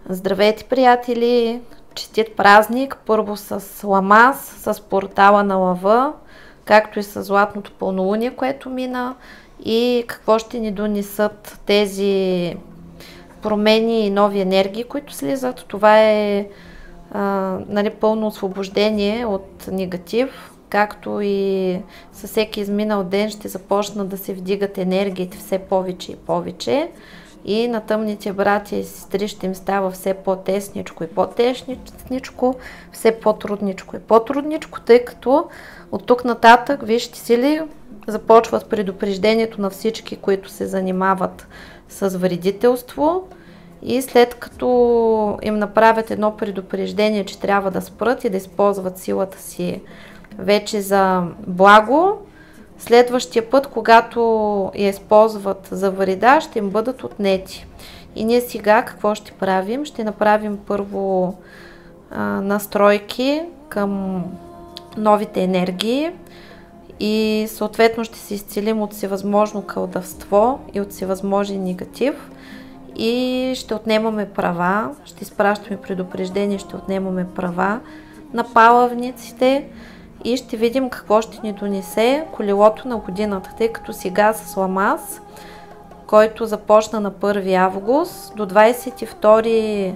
Здравейте, приятели! Честит празник! Първо с Ламас, с портала на Лъва, както и с златното пълнолуние, което мина, и какво ще ни донесат тези промени и нови енергии, които слизат. Това е пълно освобождение от негатив, както и със всеки изминал ден ще започнат да се вдигат енергиите все повече и повече. И на тъмните братя и сестри ще им става все по-тесничко и по-тесничко, все по-трудничко и по-трудничко, тъй като от тук нататък висшите сили започват предупреждението на всички, които се занимават с вредителство, и след като им направят едно предупреждение, че трябва да спрат и да използват силата си вече за благо, следващия път, когато я използват за вреда, ще им бъдат отнети. И ние сега какво ще правим? Ще направим първо настройки към новите енергии и съответно ще се изцелим от всевъзможно кълдавство и от всевъзможен негатив и ще отнемаме права, ще изпращаме предупреждение, ще отнемаме права на палавниците. И ще видим какво ще ни донесе колелото на годината, тъй като сега с Ламас, който започна на 1 август до 22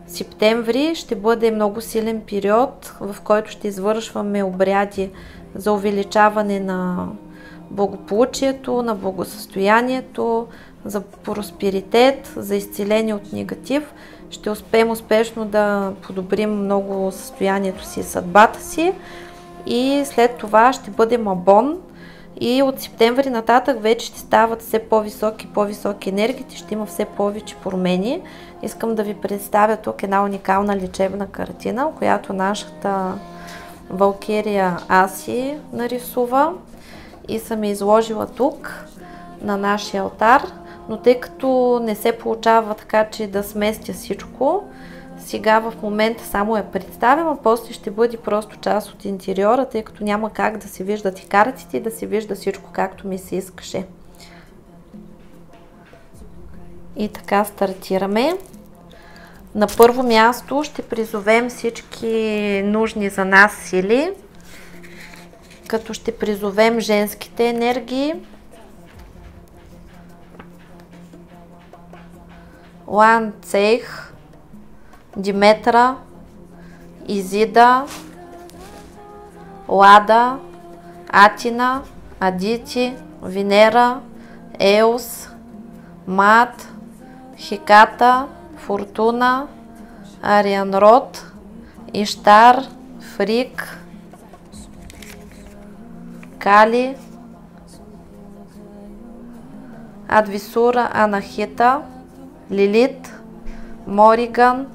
септември, ще бъде много силен период, в който ще извършваме обряди за увеличаване на благополучието, на благосъстоянието, за просперитет, за изцеление от негатив. Ще успеем успешно да подобрим много състоянието си и съдбата си. И след това ще бъде Мабон и от септември нататък вече ще стават все по-високи енергиите, ще има все повече промени. Искам да ви представя тук една уникална лечебна картина, която нашата Валкирия Аси нарисува и съм я изложила тук на нашия алтар, но тъй като не се получава така, че да сместя всичко, сега в момента само я представям, а после ще бъде просто част от интериора, тъй като няма как да се виждат и картите и да се вижда всичко както ми се искаше. И така стартираме. На първо място ще призовем всички нужни за нас сили, като ще призовем женските енергии. Лан Цейх, Диметра, Изида, Лада, Атина, Адити, Венера, Еос, Мат, Хеката, Фортуна, Арианрод, Иштар, Фрик, Кали, Адвисура, Анахита, Лилит, Мориган,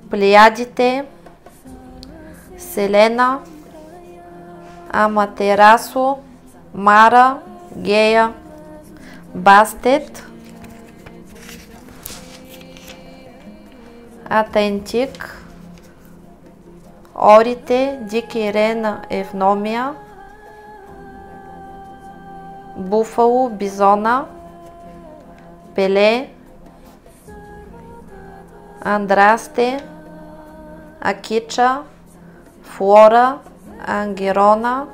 Плеядите, Селена, Аматерасо, Мара, Гея, Бастет, Атентик, Орите, Дикирена, Евномия, Буфало, Бизона, Пеле, Андрасте, Акича, Флора, Ангерона,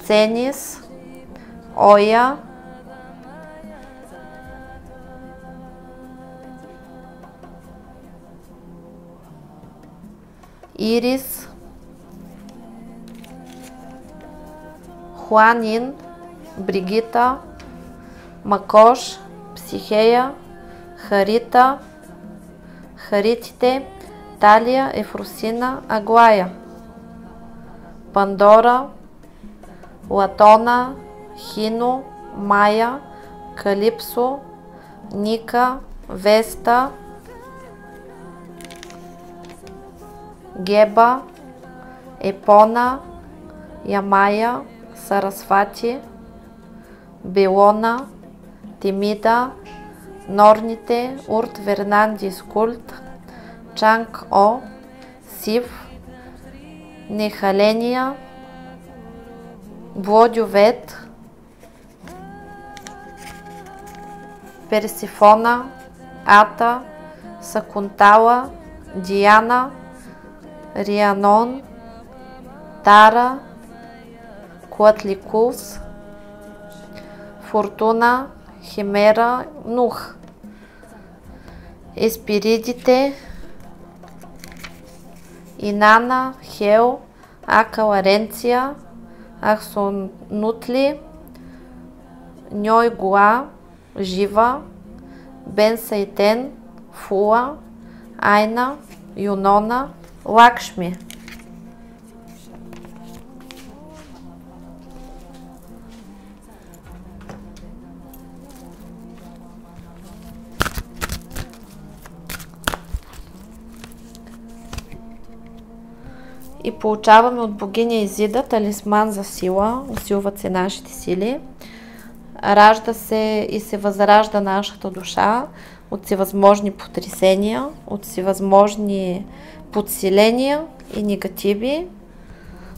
Ценис, Оя, Ирис, Хуанин, Бригита, Макош, Психея, Харита, Харитите, Талия, Ефросина, Аглая. Пандора, Латона, Хино, Майя, Калипсо, Ника, Веста, Геба, Епона, Ямая, Сарасвати, Белона, Тимида, Норните, Урт Вернандис Култ, Чанг О, Сив, Нехаления, Блодювет, Персифона, Ата, Сакунтала, Диана, Рианон, Тара, Куатликус, Фортуна, Химера, Нух, Еспиридите, Инана, Хел, Акаларенция, Ахсонутли, Ньойгуа, Жива, Бенсайтен, Фуа, Айна, Юнона, Лакшми. И получаваме от богиня Изида талисман за сила, усилват се нашите сили, ражда се и се възражда нашата душа от всевъзможни потресения, от всевъзможни подсиления и негативи.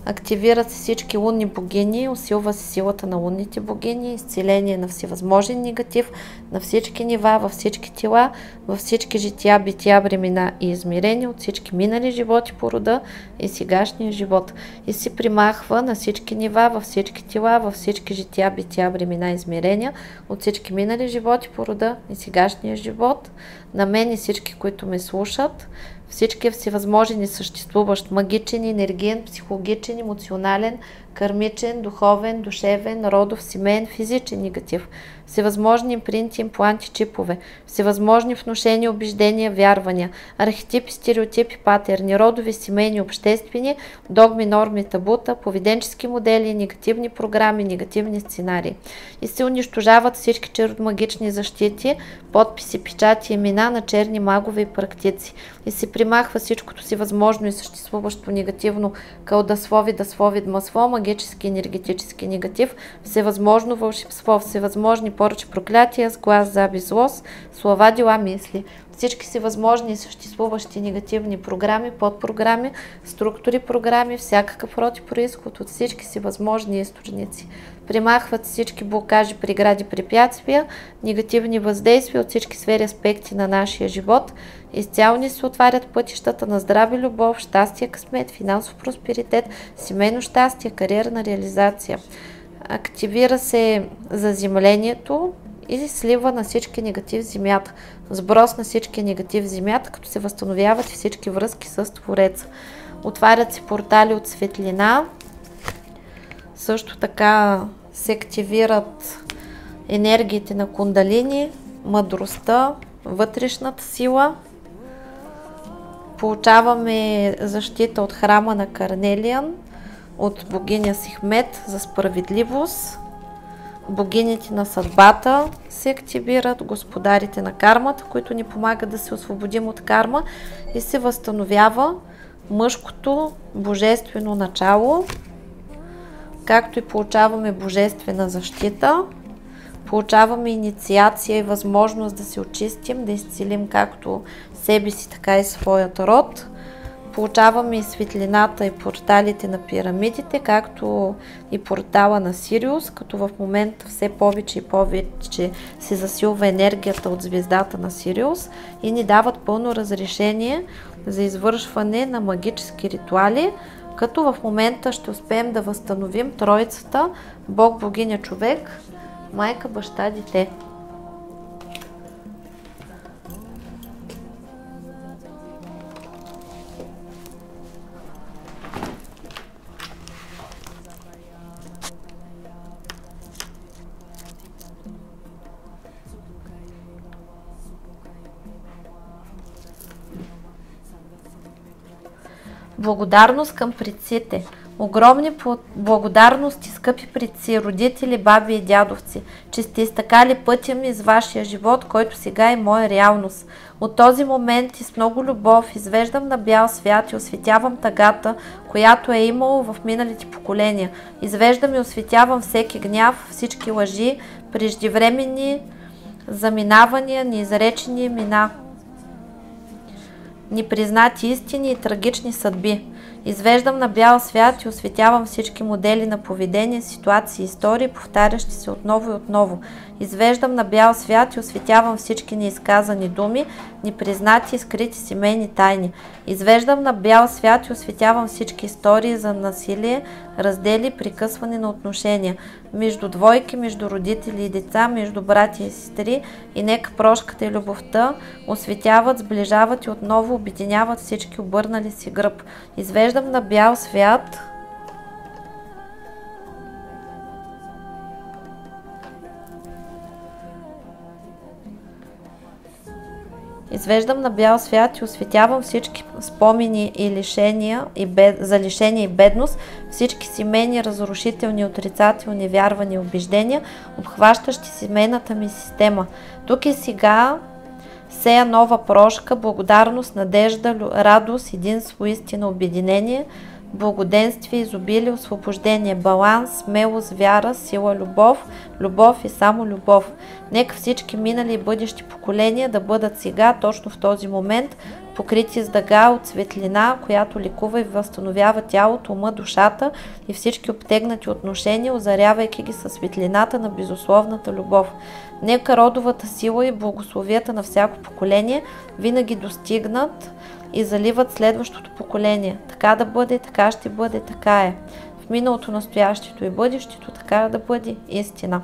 Активират се всички лунни богини, усилва се силата на лунните богини, изцеление на всевъзможен негатив, на всички нива, във всички тела, във всички жития, бития, времена и измерения, от всички минали животи по рода и сегашния живот. И се примахва на всички нива, във всички тела, във всички жития, бития, времена и измерения, от всички минали животи по рода и сегашния живот, на мен и всички, които ме слушат, всички всевъзможен и съществуващ магичен, енергиен, психологичен, емоционален, кармичен, духовен, душевен, родов, семейен, физичен негатив, всевъзможни импринти, импланти, чипове, всевъзможни внушения, убеждения, вярвания, архетипи, стереотипи, патерни, родови, семейни, обществени, догми, норми, табута, поведенчески модели, негативни програми, негативни сценарии. И се унищожават всички чародмагични защити, подписи, печати, имена на черни магове и практици. И се примахва всичкото си възможно и съществуващо негативно кълдаслови, даслови, дмасло, магически, енергетически негатив, всевъзможно вълшебство, всевъзможни поръчи, проклятия, сглаз, заби, злост, слова, дела, мисли. Всички си възможни и съществуващи негативни програми, подпрограми, структури, програми, всякакъв род и произход от всички си възможни източници. Примахват всички блокажи, прегради, препятствия, негативни въздействия от всички сфери, аспекти на нашия живот. Изцяло ни се отварят пътищата на здраве, любов, щастие, късмет, финансов просперитет, семейно щастие, кариерна реализация. Активира се заземлението и слива на всички негатив в земята. Сброс на всички негатив в земята, като се възстановяват всички връзки с Твореца. Отварят се портали от светлина. Също така се активират енергиите на кундалини, мъдростта, вътрешната сила. Получаваме защита от храма на Карнелиан, от богиня Сихмет за справедливост. Богините на съдбата се активират, господарите на кармата, които ни помагат да се освободим от карма и се възстановява мъжкото божествено начало, както и получаваме божествена защита, получаваме инициация и възможност да се очистим, да изцелим както себе си, така и своят род. Получаваме и светлината и порталите на пирамидите, както и портала на Сириус, като в момента все повече и повече се засилва енергията от звездата на Сириус и ни дават пълно разрешение за извършване на магически ритуали, като в момента ще успеем да възстановим троицата Бог, богиня, човек, майка, баща, дете. Благодарност към предците. Огромни благодарности, скъпи предци, родители, баби и дядовци, че сте изтъкали пътя ми с вашия живот, който сега е моя реалност. От този момент и с много любов извеждам на бял свят и осветявам тъгата, която е имало в миналите поколения. Извеждам и осветявам всеки гняв, всички лъжи, преждевременни заминавания, неизречени имена, непризнати истини и трагични съдби. Извеждам на бял свят и осветявам всички модели на поведение, ситуации, истории, повтарящи се отново и отново. Извеждам на бял свят и осветявам всички неизказани думи, непризнати и скрити семейни тайни. Извеждам на бял свят и осветявам всички истории за насилие, раздели, прекъсване на отношения между двойки, между родители и деца, между братя и сестри, и нека прошката и любовта осветяват, сближават и отново обединяват всички обърнали си гръб. Извеждам на бял свят и осветявам всички спомени и лишения за лишения и бедност, всички семейни разрушителни, отрицателни вярвания и убеждения, обхващащи семейната ми система. Тук и сега сея нова прошка, благодарност, надежда, радост, единство, истина, обединение, благоденствие, изобилие, освобождение, баланс, смелост, вяра, сила, любов и само любов. Нека всички минали и бъдещи поколения да бъдат сега, точно в този момент, покрити с дъга от светлина, която лекува и възстановява тялото, ума, душата и всички обтегнати отношения, озарявайки ги със светлината на безусловната любов. Нека родовата сила и благословията на всяко поколение винаги достигнат и заливат следващото поколение. Така да бъде, така ще бъде, така е. В миналото, настоящето и бъдещето, така да бъде истина.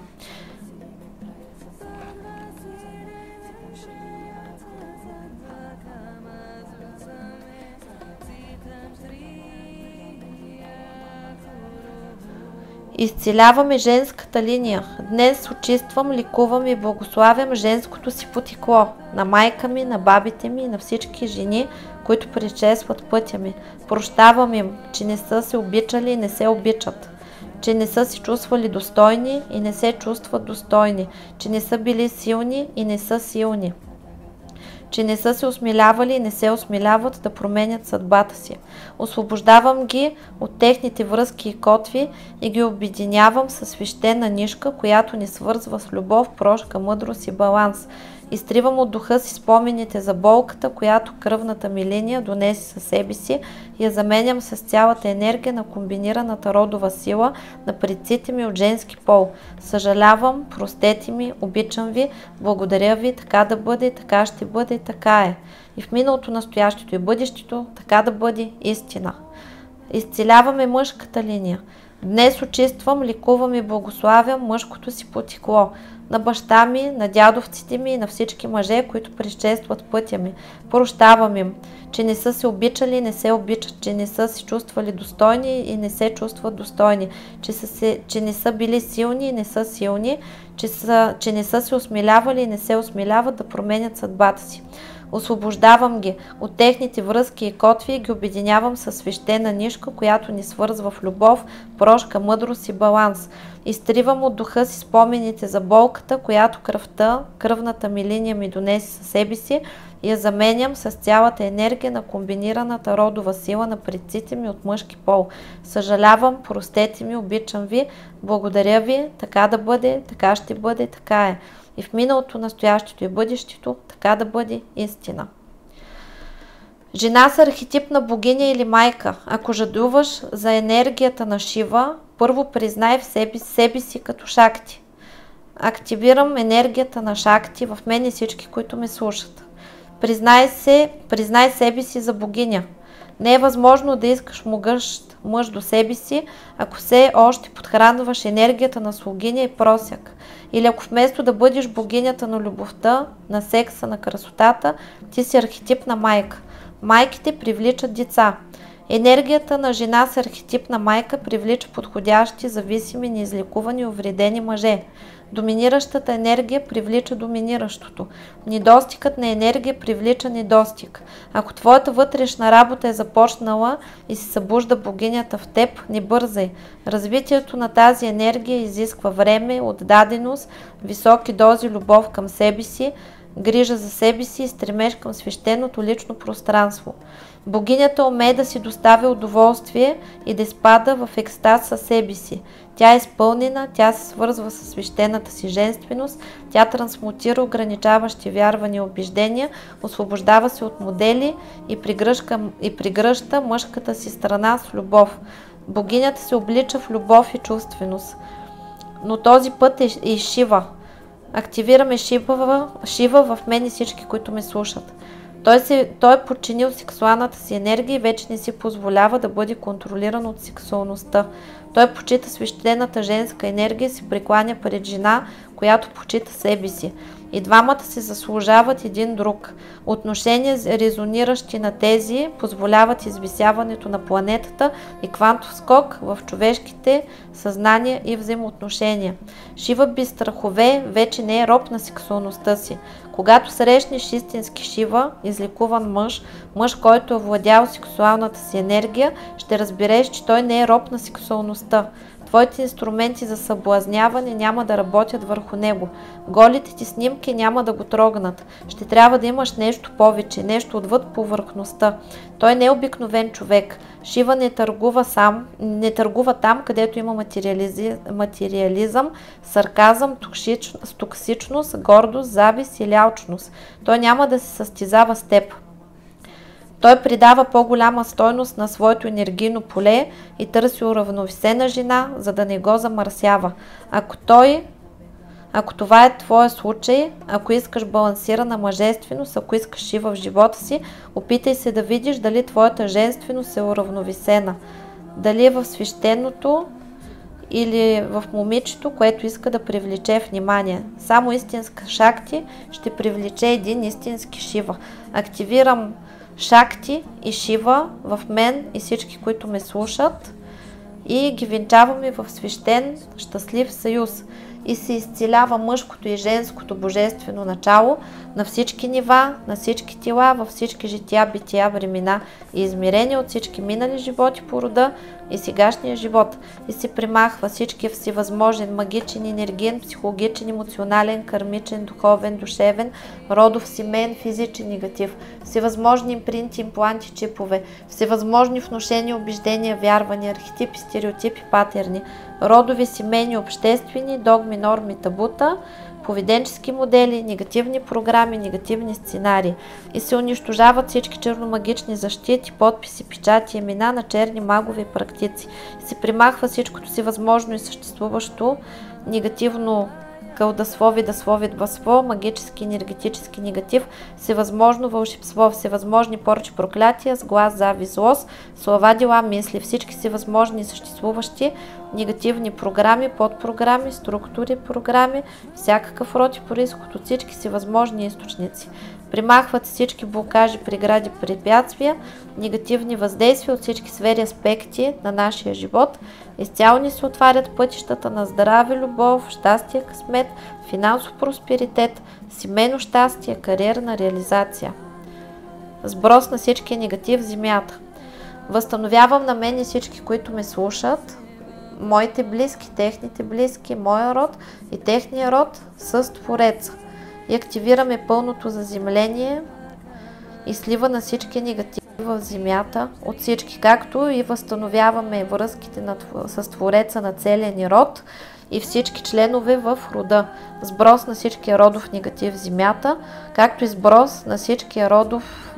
Изцеляваме женската линия. Днес очиствам, лекувам и благославям женското си потекло. На майка ми, на бабите ми и на всички жени, които предшестват пътя ми. Прощавам им, че не са се обичали и не се обичат. Че не са се чувствали достойни и не се чувстват достойни. Че не са били силни и не са силни. Че не са се осмелявали и не се осмеляват да променят съдбата си. Освобождавам ги от техните връзки и котви и ги обединявам със свещена нишка, която ни свързва с любов, прошка, мъдрост и баланс. Изтривам от духа си спомените за болката, която кръвната ми линия донесе със себе си, и я заменям с цялата енергия на комбинираната родова сила на предците ми от женски пол. Съжалявам, простете ми, обичам ви, благодаря ви, така да бъде, така ще бъде, така е. И в миналото, настоящето и бъдещето, така да бъде истина. Изцеляваме мъжката линия. Днес очиствам, лекувам и благославям мъжкото си потекло. На баща ми, на дядовците ми и на всички мъже, които предшестват пътя ми. Прощавам им, че не са се обичали и не се обичат, че не са се чувствали достойни и не се чувстват достойни, че не са били силни и не са силни, че не са се осмелявали и не се осмеляват да променят съдбата си. Освобождавам ги от техните връзки и котви и ги обединявам със свещена нишка, която ни свързва в любов, прошка, мъдрост и баланс. Изтривам от духа си спомените за болката, която кръвната ми линия ми донесе със себе си, и я заменям с цялата енергия на комбинираната родова сила на предците ми от мъжки пол. Съжалявам, простете ми, обичам ви, благодаря ви, така да бъде, така ще бъде, така е. И в миналото, настоящето и бъдещето, така да бъде истина. Жена с архетип на богиня или майка. Ако жадуваш за енергията на Шива, първо признай в себе си като Шакти. Активирам енергията на Шакти в мен и всички, които ме слушат. Признай себе си за богиня. Не е възможно да искаш могъщ мъж до себе си, ако все още подхранваш енергията на слугиня и просяк. Или ако вместо да бъдеш богинята на любовта, на секса, на красотата, ти си архетип на майка. Майките привличат деца. Енергията на жена с архетип на майка привлича подходящи, зависими, неизлекувани, увредени мъже. Доминиращата енергия привлича доминиращото. Недостигът на енергия привлича недостиг. Ако твоята вътрешна работа е започнала и се събужда богинята в теб, не бързай. Развитието на тази енергия изисква време, отдаденост, високи дози любов към себе си, грижа за себе си и стремеж към свещеното лично пространство. Богинята умее да си доставя удоволствие и да изпада в екстаз със себе си. Тя е изпълнена, тя се свързва с свещената си женственост, тя трансмутира ограничаващи вярвания и убеждения, освобождава се от модели и пригръща мъжката си страна с любов. Богинята се облича в любов и чувственост. Но този път е и Шива. Активираме Шива в мен и всички, които ме слушат. Той е подчинил сексуалната си енергия и вече не си позволява да бъде контролиран от сексуалността. Той почита свещената женска енергия и се прекланя пред жена, която почита себе си. И двамата се заслужават един друг. Отношения, резониращи на тези, позволяват извисяването на планетата и квантов скок в човешките съзнания и взаимоотношения. Шива без страхове вече не е роб на сексуалността си. Когато срещнеш истински Шива, излекуван мъж, който е владял сексуалната си енергия, ще разбереш, че той не е роб на сексуалността. Твоите инструменти за съблазняване няма да работят върху него. Голите ти снимки няма да го трогнат. Ще трябва да имаш нещо повече, нещо отвъд повърхността. Той не е обикновен човек. Шива не търгува там, където има материализъм, сарказъм, токсичност, гордост, завист или алчност. Той няма да се състезава с теб. Той придава по-голяма стойност на своето енергийно поле и търси уравновесена жена, за да не го замърсява. Ако това е твоя случай, ако искаш балансирана мъжественост, ако искаш Шива в живота си, опитай се да видиш дали твоята женственост е уравновесена. Дали е в свещеното или в момичето, което иска да привлече внимание. Само истинска Шакти ще привлече един истински Шива. Активирам Шакти и Шива в мен и всички, които ме слушат, и ги венчаваме в свещен, щастлив съюз. И се изцелява мъжкото и женското божествено начало на всички нива, на всички тела, във всички жития, бития, времена и измерения от всички минали животи по рода и сегашния живот. И се примахва всички всевъзможен, магичен, енергиен, психологичен, емоционален, кармичен, духовен, душевен, родов, семейен, физичен негатив, всевъзможни импринти, импланти, чипове, всевъзможни внушения, убеждения, вярвания, архетипи, стереотипи, патерни, родови, семейни, обществени, догми, норми, табута, поведенчески модели, негативни програми, негативни сценарии. И се унищожават всички черномагични защити, подписи, печати, имена на черни магови практици. И се примахва всичкото си възможно и съществуващо негативно кълдаство, видасло, видбасло, магически, енергетически негатив, всевъзможно вълшебство, всевъзможни порчи, проклятия, сглаз, завист, злост, слова, дела, мисли, всички всевъзможни съществуващи негативни програми, подпрограми, структури, програми, всякакъв род и произход от всички всевъзможни източници. Примахват всички блокажи, прегради, препятствия, негативни въздействия от всички сфери, аспекти на нашия живот. Изцяло ни се отварят пътищата на здраве, любов, щастие, късмет, финансов просперитет, семейно щастие, кариерна реализация. Сброс на всички негатив в земята. Възстановявам на мен и всички, които ме слушат, моите близки, техните близки, моя род и техния род с Твореца. И активираме пълното заземление и слива на всички негативи в земята от всички, както и възстановяваме връзките с Твореца на целия ни род и всички членове в рода. Сброс на всичкия родов негатив в земята, както и сброс на всичкия родов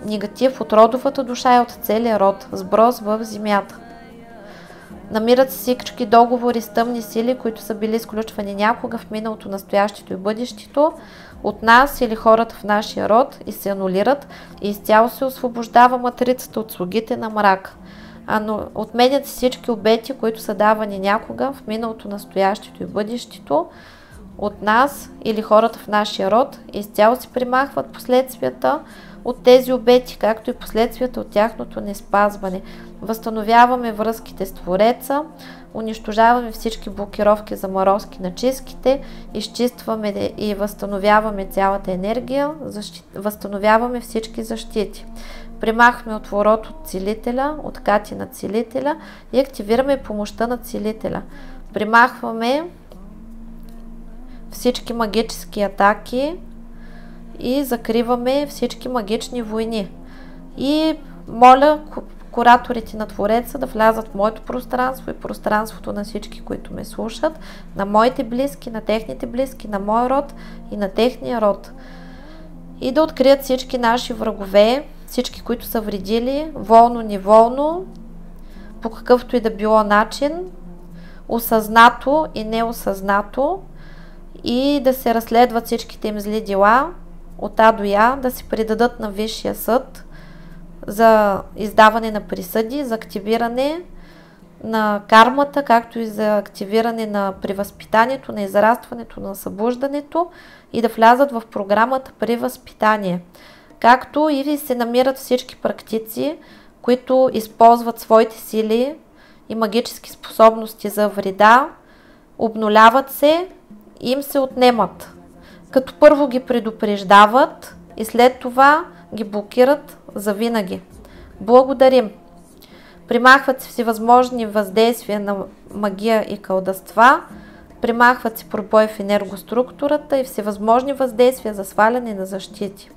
негатив от родовата душа и от целия род. Сброс в земята. Намират се всички договори с тъмни сили, които са били изключвани някога в миналото, настоящето и бъдещето от нас или хората в нашия род и се анулират и изцяло се освобождава матрицата от слугите на мрак. Отменят се всички обети, които са давани някога в миналото, настоящето и бъдещето от нас или хората в нашия род и изцяло се примахват последствията от тези обети, както и последствията от тяхното неспазване. Възстановяваме връзките с Твореца, унищожаваме всички блокировки, заморозки на чистките, изчистваме и възстановяваме цялата енергия, възстановяваме всички защити. Примахваме отворот от Целителя, откати на Целителя и активираме помощта на Целителя. Примахваме всички магически атаки и закриваме всички магични войни. И моля кураторите на Твореца да влязат в моето пространство и пространството на всички, които ме слушат, на моите близки, на техните близки, на моя род и на техния род. И да открият всички наши врагове, всички, които са вредили, волно, неволно, по какъвто и да било начин, осъзнато и неосъзнато, и да се разследват всичките им зли дела от А до Я, да се предадат на Висшия съд за издаване на присъди, за активиране на кармата, както и за активиране на превъзпитанието, на израстването, на събуждането и да влязат в програмата превъзпитание. Както и се намират всички практици, които използват своите сили и магически способности за вреда, обнуляват се и им се отнемат. Като първо ги предупреждават и след това ги блокират завинаги. Благодарим! Примахват се всевъзможни въздействия на магия и колдъства, примахват се пробой в енергоструктурата и всевъзможни въздействия за сваляне на защити.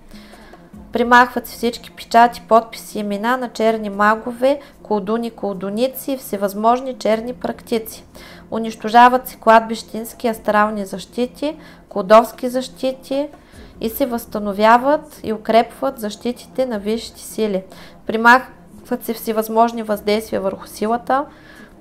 Примахват се всички печати, подписи и имена на черни магове, колдуни, колдуници и всевъзможни черни практици. Унищожават се кладбищински астрални защити, колдовски защити и се възстановяват и укрепват защитите на висшите сили. Примахват се всевъзможни въздействия върху силата,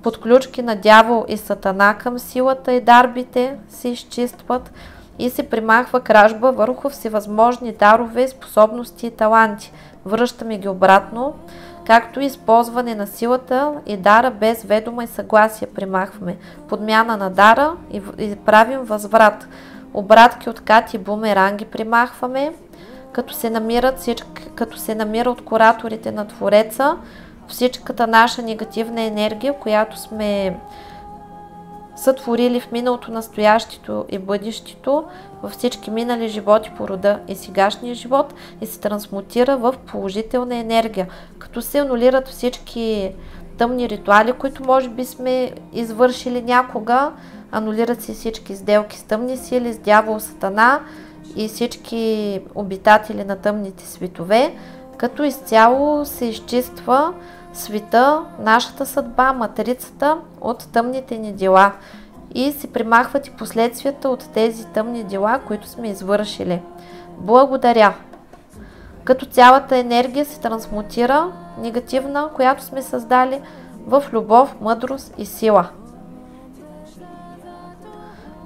подключки на дявол и сатана към силата и дарбите се изчистват и се примахва кражба върху всевъзможни дарове, способности и таланти. Връщаме ги обратно, както и използване на силата и дара без ведома и съгласие примахваме. Подмяна на дара и правим възврат. Обратки, откати, бумеранги примахваме, като се намира от кураторите на Твореца всичката наша негативна енергия, която сме сътворили в миналото, настоящето и бъдещето, във всички минали животи по рода и сегашния живот и се трансмутира в положителна енергия, като се анулират всички тъмни ритуали, които може би сме извършили някога, анулират се всички сделки с тъмни сили, с дявол, сатана и всички обитатели на тъмните светове, като изцяло се изчиства света, нашата съдба, матрицата от тъмните ни дела и се примахват и последствията от тези тъмни дела, които сме извършили. Благодаря! Като цялата енергия се трансмутира, негативна, която сме създали, в любов, мъдрост и сила.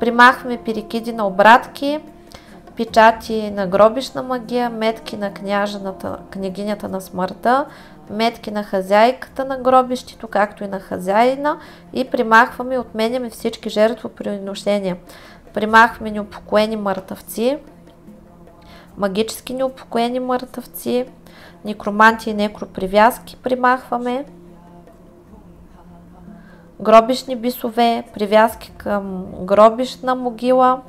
Примахваме перикиди на обратки, печати на гробищна магия, метки на княгинята на смъртта, метки на хазяйката на гробището, както и на хазяина, и примахваме и отменяме всички жертвоприношения. Примахваме неупокоени мъртъвци, магически неупокоени мъртъвци, некроманти и некропривязки примахваме, гробищни бисове, привязки към гробищна могила,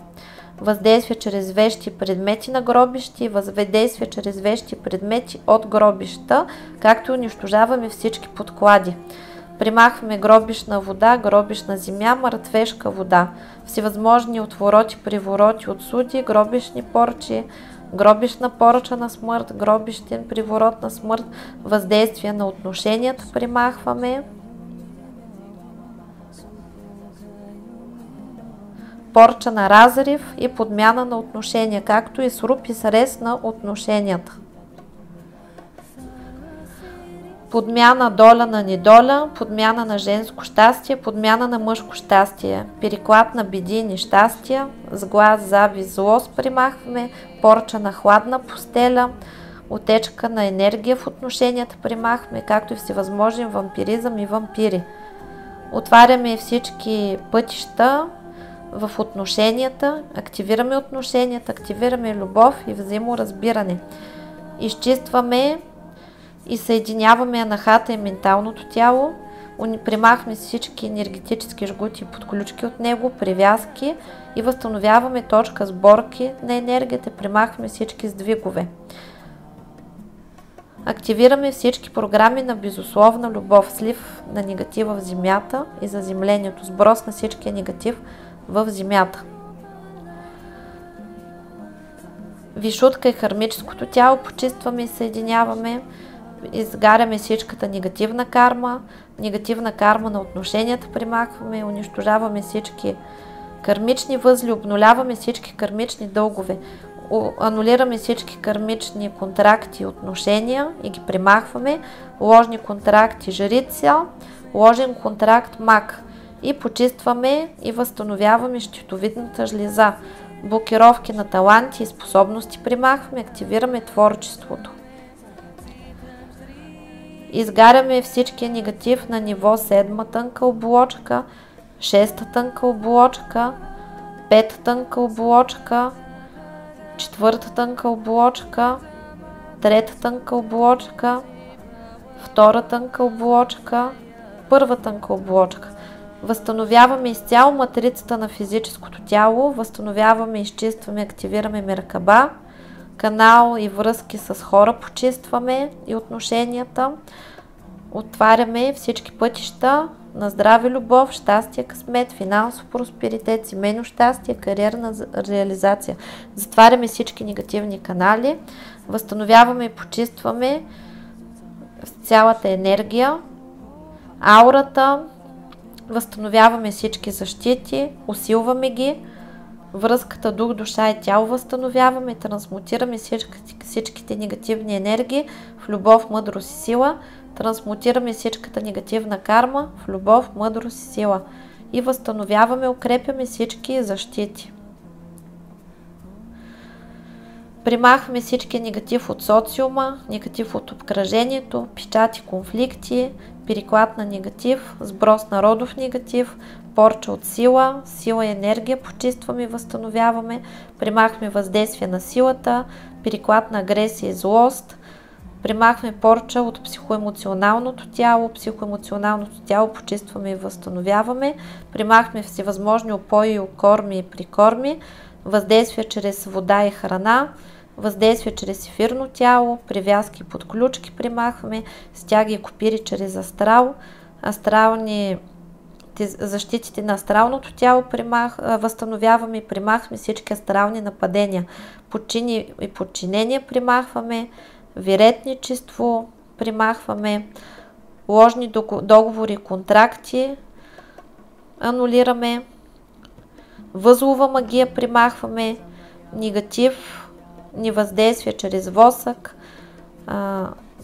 въздействие чрез вещи и предмети на гробищи, въздействие чрез вещи и предмети от гробища, както и унищожаваме всички подклади. Примахваме гробищна вода, гробищна земя, мъртвешка вода, всевъзможни отвороти, привороти от суди, гробищни порчи, гробищна порча на смърт, гробищен приворот на смърт, въздействие на отношенията примахваме, порча на разрив и подмяна на отношения, както и сруб и срез на отношенията. Подмяна доля на недоля, подмяна на женско щастие, подмяна на мъжко щастие, переклад на беди и нещастия, сглаз, завист, злост примахваме, порча на хладна постеля, отечка на енергия в отношенията примахваме, както и всевъзможен вампиризъм и вампири. Отваряме всички пътища в отношенията, активираме любов и взаиморазбиране. Изчистваме и съединяваме анахата и менталното тяло. Примахме всички енергетически жгути и подключки от него, привязки и възстановяваме точка сборки на енергията, примахваме всички сдвигове. Активираме всички програми на безусловна любов, слив на негатива в земята и заземлението, сброс на всичкия негатив в земята. Вишутка и хармическото тяло почистваме и съединяваме. Изгаряме всичката негативна карма на отношенията примахваме, унищожаваме всички кармични възли, обнуляваме всички кармични дългове, анулираме всички кармични контракти и отношения и ги примахваме, ложни контракти жрица, ложен контракт маг и почистваме и възстановяваме щитовидната жлеза, блокировки на таланти и способности примахваме, активираме творчеството. Изгаряме всичкия негатив на ниво 7 тънка оболочка, 6 тънка оболочка, 5 тънка оболочка, 4 тънка оболочка, 3 тънка оболочка, 2 тънка оболочка, 1 тънка оболочка. Възстановяваме изцяло матрицата на физическото тяло, възстановяваме, изчистваме, активираме Меркаба, канал и връзки с хора почистваме и отношенията. Отваряме всички пътища на здраве, любов, щастие, късмет, финансов просперитет, семейно щастие, кариерна реализация. Затваряме всички негативни канали, възстановяваме и почистваме цялата енергия, аурата, възстановяваме всички защити, усилваме ги, връзката дух, душа и тяло възстановяваме и трансмутираме всичките негативни енергии в любов, мъдрост и сила. Трансмутираме всичката негативна карма в любов, мъдрост и сила. И възстановяваме, укрепяме всички защити. Примахваме всички негатив от социума, негатив от обкръжението, печати, конфликти, переклад на негатив, сброс на родов негатив, порча от сила, сила и енергия почистваме и възстановяваме, примахваме въздействие на силата, переклад на агресия и злост, примахваме порча от психоемоционалното тяло почистваме и възстановяваме, примахваме всевъзможни опои, укорми и прикорми, въздействие чрез вода и храна, въздействие чрез ефирно тяло, привязки и подключки примахваме, стяги и копири чрез астрал, защитите на астралното тяло възстановяваме и примахваме всички астрални нападения, подчини и подчинения примахваме, виретничество примахваме, ложни договори и контракти анулираме, възлова магия примахваме, негатив, въздействие чрез восък,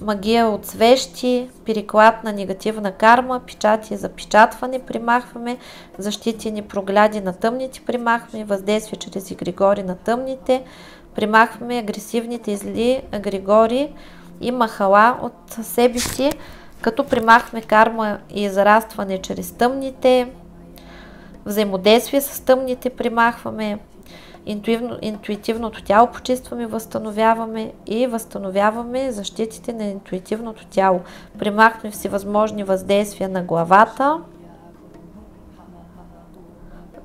магия от свещи, переклад на негативна карма, печати и запечатване примахваме, защити и прогляди на тъмните примахваме, въздействие чрез егрегори на тъмните, примахваме агресивните и зли егрегори и махала от себе си, като примахваме карма и зарастване чрез тъмните, взаимодействие с тъмните примахваме, интуитивното тяло почистваме, възстановяваме и възстановяваме защитите на интуитивното тяло. Примахваме всевъзможни въздействия на главата,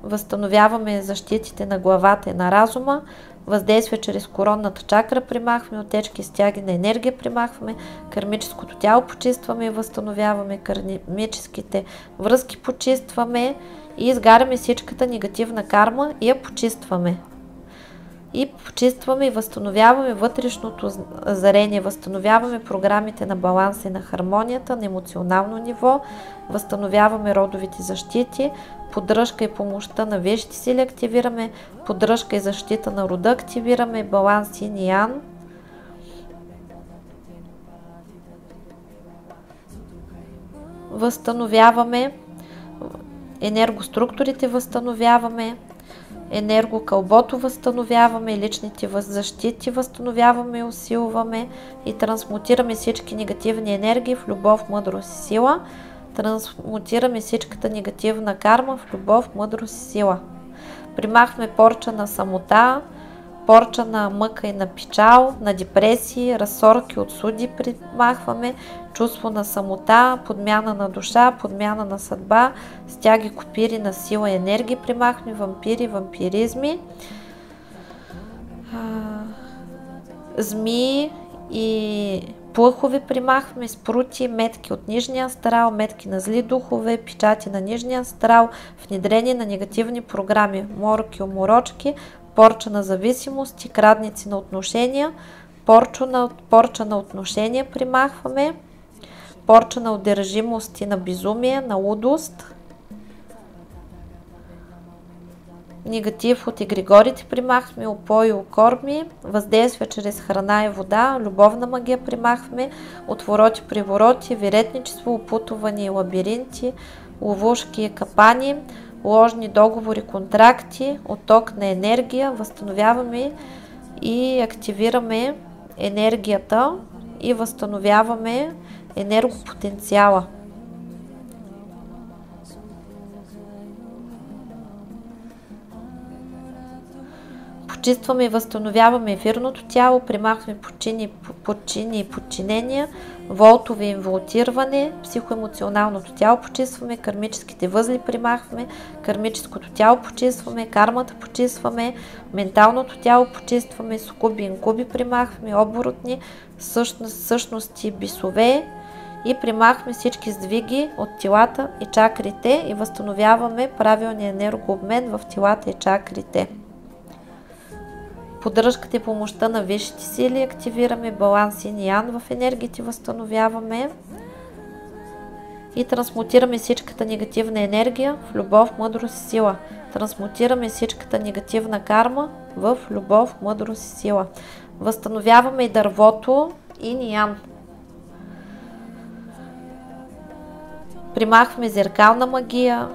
възстановяваме защитите на главата и на разума, въздействие чрез коронната чакра примахваме, отечки, стяги на енергия примахваме, кармическото тяло почистваме и възстановяваме, кармическите връзки почистваме и изгаряме всичката негативна карма и я почистваме. И почистваме и възстановяваме вътрешното зарение, възстановяваме програмите на баланса и на хармонията на емоционално ниво, възстановяваме родовите защити, поддръжка и помощта на висшите сили активираме, поддръжка и защита на рода активираме, баланс и ян. Възстановяваме енергоструктурите, възстановяваме енергокълбото, възстановяваме личните защити, възстановяваме и усилваме и трансмутираме всички негативни енергии в любов, мъдрост и сила. Трансмутираме всичката негативна карма в любов, мъдрост и сила. Примахваме порча на самота, порча на мъка и на печал, на депресии, разсорки от суди примахваме, чувство на самота, подмяна на душа, подмяна на съдба, стяги, копири на сила и енергия примахваме, вампири, вампиризми, змии и плъхове примахваме, спрути, метки от нижния астрал, метки на зли духове, печати на нижния астрал, внедрение на негативни програми, мороки, уморочки, порча на зависимости, крадници на отношения, порча на отношения примахваме, порча на одержимост и на безумие, на лудост, негатив от егрегорите примахваме, упои и укорми, въздействие чрез храна и вода, любовна магия примахваме, отвороти, привороти, виретничество, опутване и лабиринти, ловушки и капани, ложни договори, контракти, отток на енергия, възстановяваме и активираме енергията и възстановяваме енергопотенциала. Почистваме и възстановяваме ефирното тяло, примахваме подчини и подчинения, волтове и инволтиране, психоемоционалното тяло почистваме, кармическите възли примахваме, кармическото тяло почистваме, кармата почистваме, менталното тяло почистваме, сукуби и инкуби примахваме, оборотни, същности, бисове и примахваме всички сдвиги от телата и чакрите и възстановяваме правилния енергообмен в телата и чакрите. Поддръжката и помощта на висшите сили, активираме баланс инь и ян в енергиите, възстановяваме и трансмутираме всичката негативна енергия в любов, мъдрост и сила. Трансмутираме всичката негативна карма в любов, мъдрост и сила. Възстановяваме и дървото инь и ян. Примахваме зеркална магия,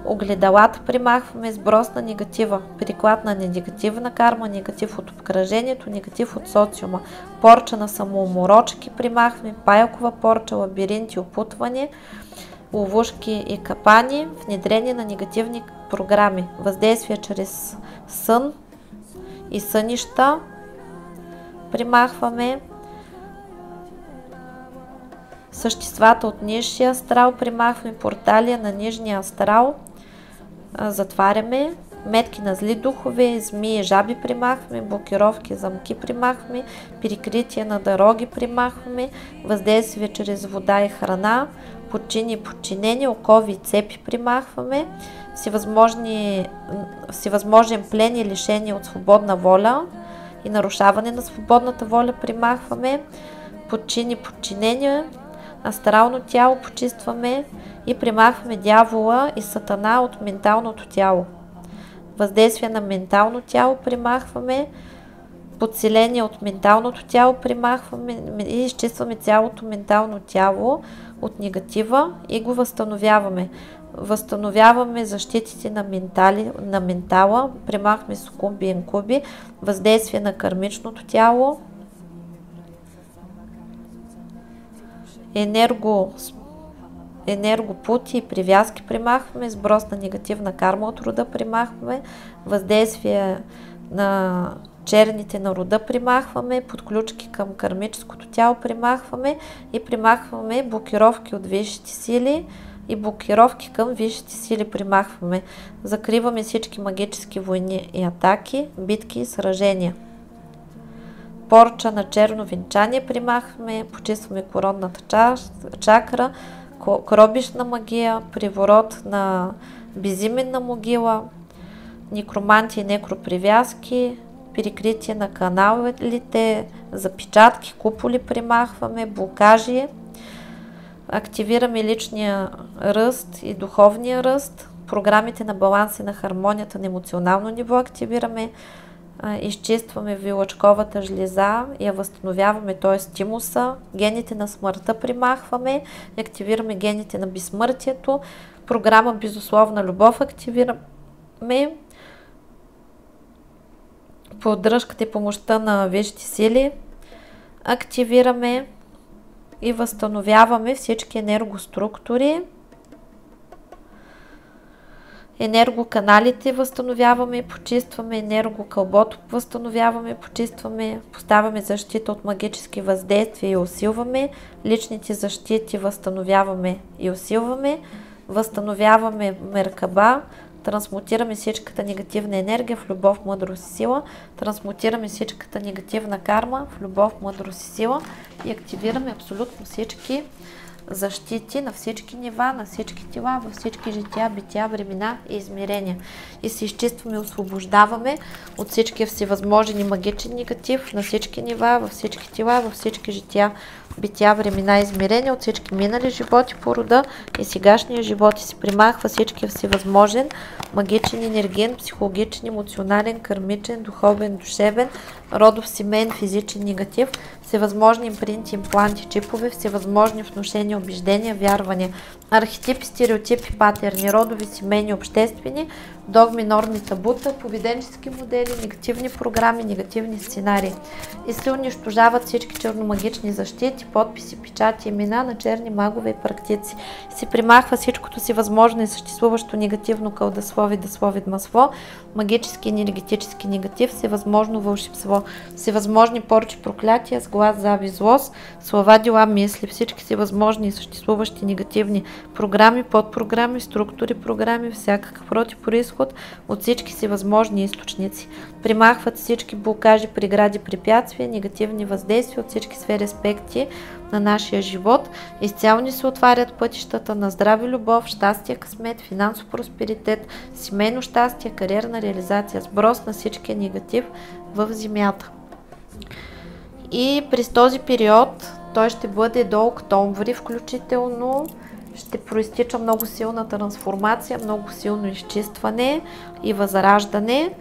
огледалата примахваме, сброс на негатива, приклад на негативна карма, негатив от обкръжението, негатив от социума, порча на самоуморочки примахваме, паялкова порча, лабиринти, опутване, ловушки и капани, внедрение на негативни програми, въздействие чрез сън и сънища примахваме, съществата от нисшия астрал примахваме, портали на нижния астрал затваряме, метки на зли духове, змии, жаби примахваме, блокировки, замки примахваме, перекритие на дороги примахваме, въздействие чрез вода и храна, подчини и подчинени, окови и цепи примахваме, всевъзможен плен и лишение от свободна воля и нарушаване на свободната воля примахваме, подчини, подчинения, астрално тяло почистваме и примахваме дявола и сатана от менталното тяло. Въздействие на ментално тяло примахваме, подселение от менталното тяло примахваме и изчистваме цялото ментално тяло от негатива и го възстановяваме. Възстановяваме защитите на ментала, примахваме сукуби и инкуби, въздействие на кармичното тяло, енергопути и привязки примахваме, сброс на негативна карма от рода примахваме, въздействие на черните на рода примахваме, подключки към кармическото тяло примахваме и примахваме блокировки от висшите сили и блокировки към висшите сили примахваме. Закриваме всички магически войни и атаки, битки и сражения. Порча на черно венчание примахваме, почистваме коронната чакра, кробишна магия, приворот на безименна могила, некроманти и некропривязки, перекритие на каналите, запечатки, куполи примахваме, блокажи, активираме личния ръст и духовния ръст, програмите на баланс и на хармонията на емоционално ниво активираме, изчистваме вилъчковата жлеза и я възстановяваме, т.е. тимуса, гените на смъртта примахваме, активираме гените на безсмъртието, програма безусловна любов активираме, поддръжката и помощта на висшите сили активираме и възстановяваме всички енергоструктури енергоканалите възстановяваме и почистваме, енергокълбото възстановяваме и почистваме, поставяме защита от магически въздействия и усилваме, личните защити възстановяваме и усилваме, възстановяваме Меркаба, трансмутираме всичката негативна енергия в любов, мъдрост и сила, трансмутираме всичката негативна карма в любов, мъдрост и сила и активираме абсолютно всички защити на всички нива, на всички тела, във всички жития, бития, времена и измерения. И се изчистваме, освобождаваме от всички всевъзможен и магичен негатив на всички нива, във всички тела, във всички жития, бития, времена и измерения, от всички минали животи по рода и сегашния живот и се примахва всички всевъзможен, магичен, енергиен, психологичен, емоционален, кармичен, духовен, душевен, родов, семейен, физичен негатив, всевъзможни импринти, импланти, чипове, всевъзможни внушения, убеждения, вярвания, архетипи, стереотипи, патерни, родови, семейни, обществени, догми, норми, табута, поведенчески модели, негативни програми, негативни сценарии. И се унищожават всички черномагични защити, подписи, печати, имена на черни магове и практици. Се примахва всичкото си възможно и съществуващо негативно кълдаслови, даслови, дмасло, магически, енергетически негатив, всевъзможно вълшебство, всевъзможни порчи, проклятия, сглаз, завист, злост, слова, дела, мисли, всички всевъзможни и съществуващи негативни програми, подпрограми, структури, програми, всякакъв противопроизход от всички си възможни източници. Примахват всички блокажи, прегради, препятствия, негативни въздействия от всички сфери аспекти на нашия живот. Изцяло ни се отварят пътищата на здраве, любов, щастие, късмет, финансов просперитет, семейно щастие, кариерна реализация, сброс на всичкия негатив в земята. И през този период, той ще бъде до октомври включително, ще проистича много силна трансформация, много силно изчистване и възраждане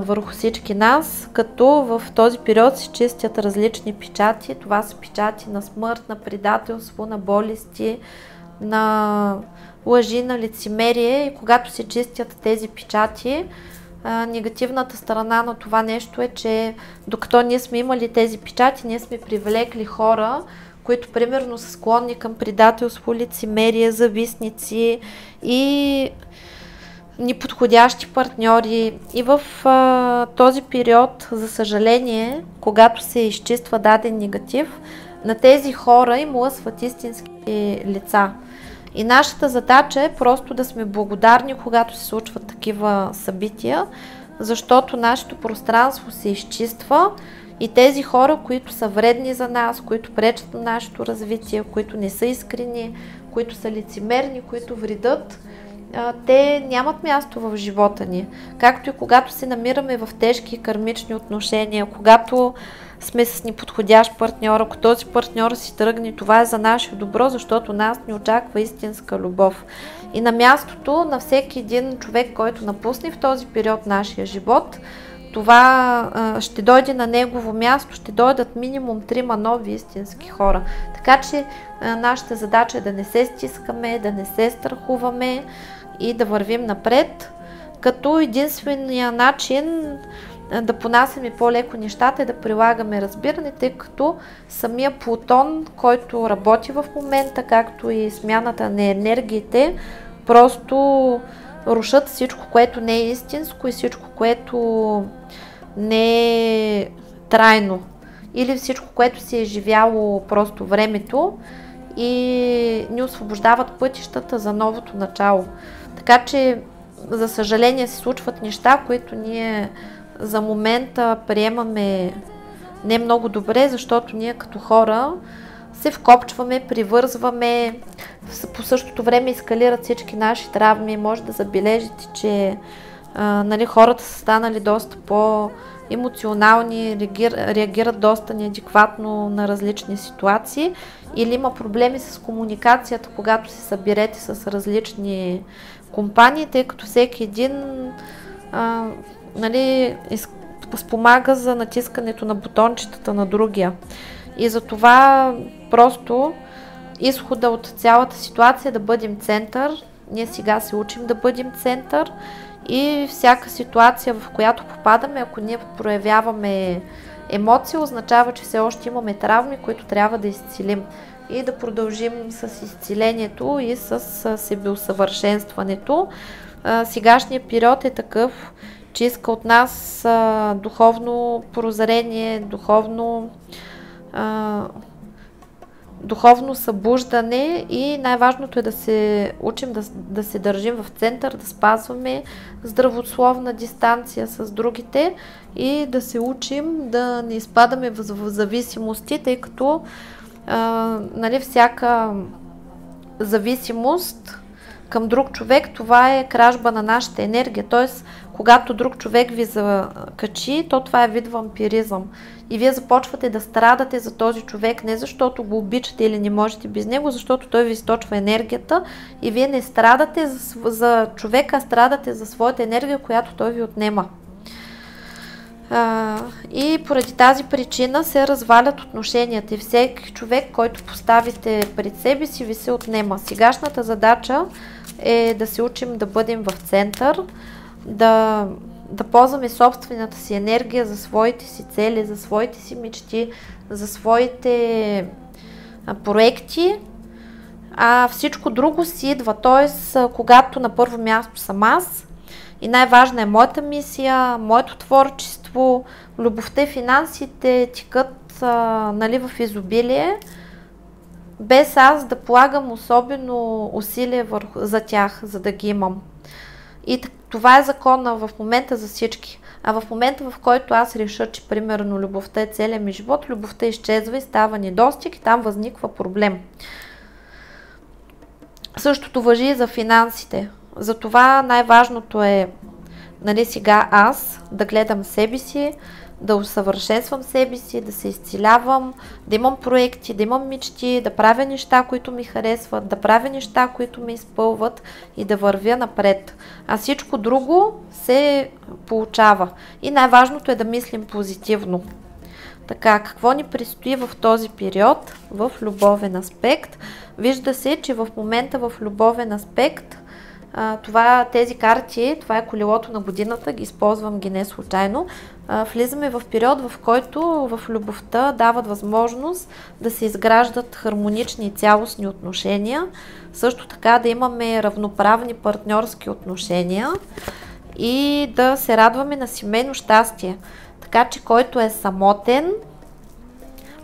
върху всички нас, като в този период се чистят различни печати. Това са печати на смърт, на предателство, на болести, на лъжи, на лицемерие. И когато се чистят тези печати, негативната страна на това нещо е, че докато ние сме имали тези печати, ние сме привлекли хора, които примерно са склонни към предателство, лицемерие, завистници и неподходящи партньори. И в този период, за съжаление, когато се изчиства даден негатив, на тези хора им лъсват истински лица. И нашата задача е просто да сме благодарни, когато се случват такива събития, защото нашето пространство се изчиства и тези хора, които са вредни за нас, които пречат на нашето развитие, които не са искрени, които са лицемерни, които вредят, те нямат място в живота ни. Както и когато се намираме в тежки кармични отношения, когато сме с неподходящ партньор, ако този партньор си тръгне, това е за наше добро, защото нас ни очаква истинска любов. И на мястото на всеки един човек, който напусне в този период нашия живот, това ще дойде на негово място, ще дойдат минимум 3 нови истински хора. Така че нашата задача е да не се стискаме, да не се страхуваме и да вървим напред, като единствения начин да понасяме по-леко нещата и да прилагаме разбиране, тъй като самия Плутон, който работи в момента, както и смяната на енергиите, просто рушат всичко, което не е истинско и всичко, което не е трайно. Или всичко, което си е живяло просто времето и ни освобождават пътищата за новото начало. Така че, за съжаление, се случват неща, които ние за момента приемаме не много добре, защото ние като хора се вкопчваме, привързваме, по същото време ескалират всички наши травми. Може да забележите, че хората са станали доста по-емоционални, реагират доста неадекватно на различни ситуации, или има проблеми с комуникацията, когато се съберете с различни компании, тъй като всеки един спомага за натискането на бутончетата на другия. И затова просто изхода от цялата ситуация е да бъдем център. Ние сега се учим да бъдем център и всяка ситуация, в която попадаме, ако ние проявяваме емоции, означава, че все още имаме травми, които трябва да изцелим. И да продължим с изцелението и с себеусъвършенстването. Сегашният период е такъв, че иска от нас духовно прозрение, духовно събуждане и най-важното е да се учим да се държим в център, да спазваме здравословна дистанция с другите и да се учим да не изпадаме в зависимости, тъй като нали, всяка зависимост към друг човек, това е кражба на нашата енергия. Т.е. когато друг човек ви закачи, то това е вид вампиризъм. И вие започвате да страдате за този човек, не защото го обичате или не можете без него, защото той ви източва енергията и вие не страдате за човека, а страдате за своята енергия, която той ви отнема. И поради тази причина се развалят отношенията и всеки човек, който поставите пред себе си, ви се отнема. Сегашната задача е да се учим да бъдем в център, да ползваме собствената си енергия за своите си цели, за своите си мечти, за своите проекти, а всичко друго си идва. Т.е. когато на първо място съм аз и най-важна е моята мисия, моето творчество, любовта и финансите текат нали, в изобилие, без аз да полагам особено усилие за тях, за да ги имам. И това е закона в момента за всички. А в момента, в който аз реша, че примерно любовта е целият ми живот, любовта изчезва и става недостиг и там възниква проблем. Същото важи и за финансите. Затова най-важното е нали, сега аз да гледам себе си, да усъвършенствам себе си, да се изцелявам, да имам проекти, да имам мечти, да правя неща, които ми харесват, да правя неща, които ме изпълват и да вървя напред. А всичко друго се получава. И най-важното е да мислим позитивно. Така, какво ни предстои в този период в любовен аспект? Вижда се, че в момента в любовен аспект тези карти, това е колелото на годината, ги използвам ги не случайно. Влизаме в период, в който в любовта дават възможност да се изграждат хармонични и цялостни отношения. Също така да имаме равноправни партньорски отношения и да се радваме на семейно щастие. Така че който е самотен,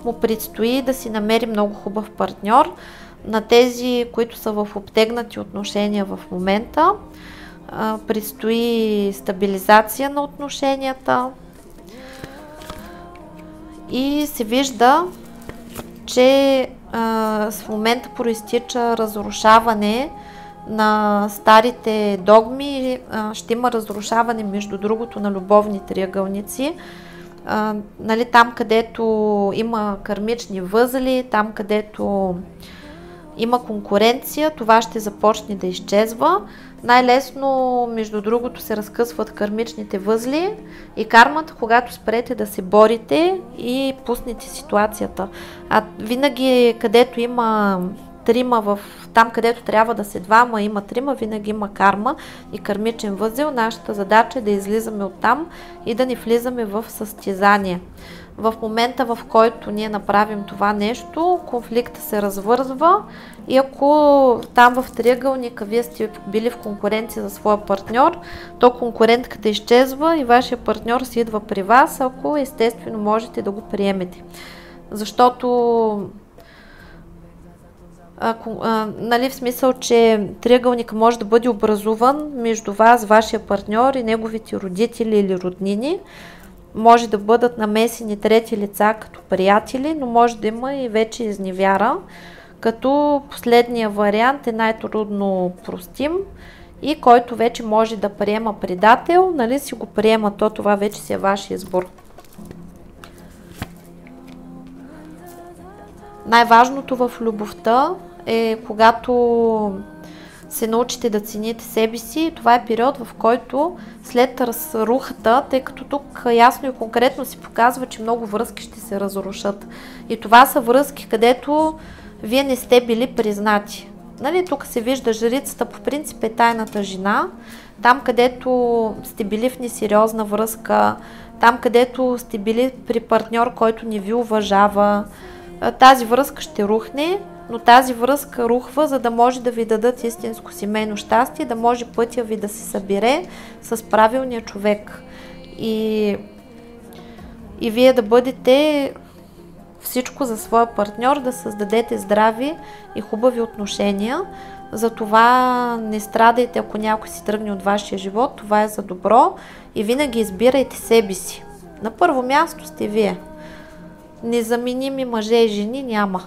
му предстои да си намери много хубав партньор. На тези, които са в обтегнати отношения в момента, предстои стабилизация на отношенията и се вижда, че в момента проистича разрушаване на старите догми, ще има разрушаване между другото на любовни триъгълници. Нали, там където има кармични възли, там където има конкуренция, това ще започне да изчезва. Най-лесно, между другото, се разкъсват кармичните възли и кармата, когато спрете да се борите и пуснете ситуацията. А винаги, където има трима, там където трябва да се двама, има трима, винаги има карма и кармичен възел. Нашата задача е да излизаме оттам и да не влизаме в състезание. В момента, в който ние направим това нещо, конфликта се развързва и ако там в триъгълника вие сте били в конкуренция за своя партньор, то конкурентката изчезва и вашия партньор си идва при вас, ако естествено можете да го приемете. Защото нали, в смисъл, че триъгълник може да бъде образуван между вас, вашия партньор и неговите родители или роднини. Може да бъдат намесени трети лица като приятели, но може да има и вече изневяра, като последния вариант е най-трудно простим и който вече може да приема предател, нали си го приема, то това вече си е вашия избор. Най-важното в любовта е когато се научите да цените себе си. Това е период, в който след разрухата, тъй като тук ясно и конкретно се показва, че много връзки ще се разрушат. И това са връзки, където вие не сте били признати. Нали, тук се вижда жрицата, по принцип е тайната жена. Там, където сте били в несериозна връзка, там, където сте били при партньор, който не ви уважава, тази връзка ще рухне, но тази връзка рухва, за да може да ви дадат истинско семейно щастие, да може пътя ви да се събере с правилния човек. И вие да бъдете всичко за своя партньор, да създадете здрави и хубави отношения. Затова не страдайте, ако някой си тръгне от вашия живот, това е за добро и винаги избирайте себе си. На първо място сте вие. Незаменими мъже и жени няма.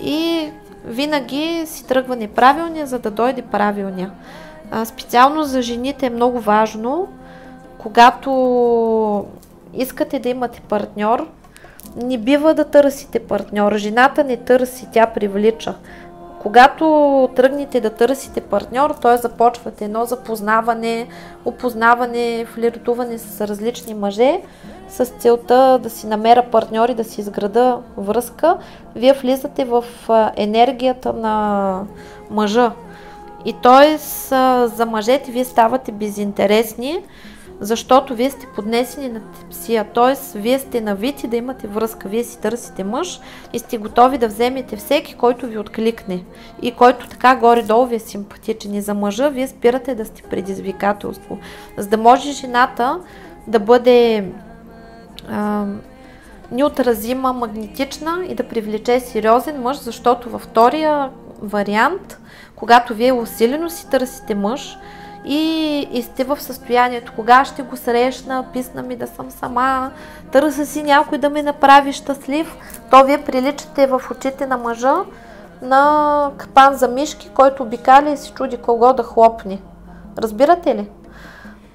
И винаги си тръгва неправилния, за да дойде правилния. Специално за жените е много важно, когато искате да имате партньор, не бива да търсите партньор. Жената не търси, тя привлича. Когато тръгнете да търсите партньор, т.е. започвате едно запознаване, опознаване, флиртуване с различни мъже, с целта да си намеря партньор и да си изграда връзка, вие влизате в енергията на мъжа. И т.е. за мъжете вие ставате безинтересни, защото вие сте поднесени на тепсия, т.е. вие сте навити да имате връзка, вие си търсите мъж и сте готови да вземете всеки, който ви откликне и който така горе-долу ви е симпатичен. И за мъжа вие спирате да сте предизвикателство, за да може жената да бъде неотразима, магнетична и да привлече сериозен мъж, защото във втория вариант, когато вие усилено си търсите мъж, и сте в състоянието, кога ще го срещна, писна ми да съм сама, търся си някой да ме направи щастлив, то вие приличате в очите на мъжа на капан за мишки, който обикаля и се чуди кого да хлопне. Разбирате ли?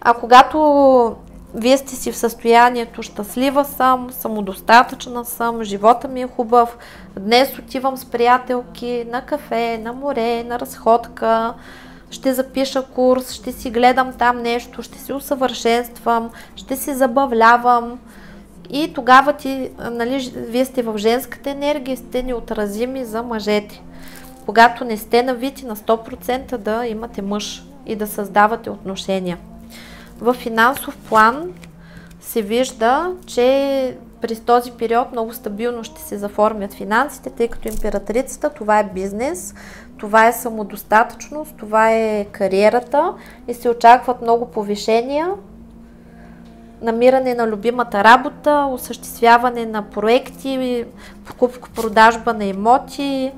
А когато вие сте си в състоянието щастлива съм, самодостатъчна съм, живота ми е хубав, днес отивам с приятелки на кафе, на море, на разходка, ще запиша курс, ще си гледам там нещо, ще си усъвършенствам, ще се забавлявам. И тогава вие сте в женската енергия, сте неотразими за мъжете. Когато не сте навити на 100% да имате мъж и да създавате отношения. В финансов план се вижда, че през този период много стабилно ще се заформят финансите, тъй като императрицата, това е бизнес, това е самодостатъчност, това е кариерата и се очакват много повишения, намиране на любимата работа, осъществяване на проекти, покупко-продажба на имоти,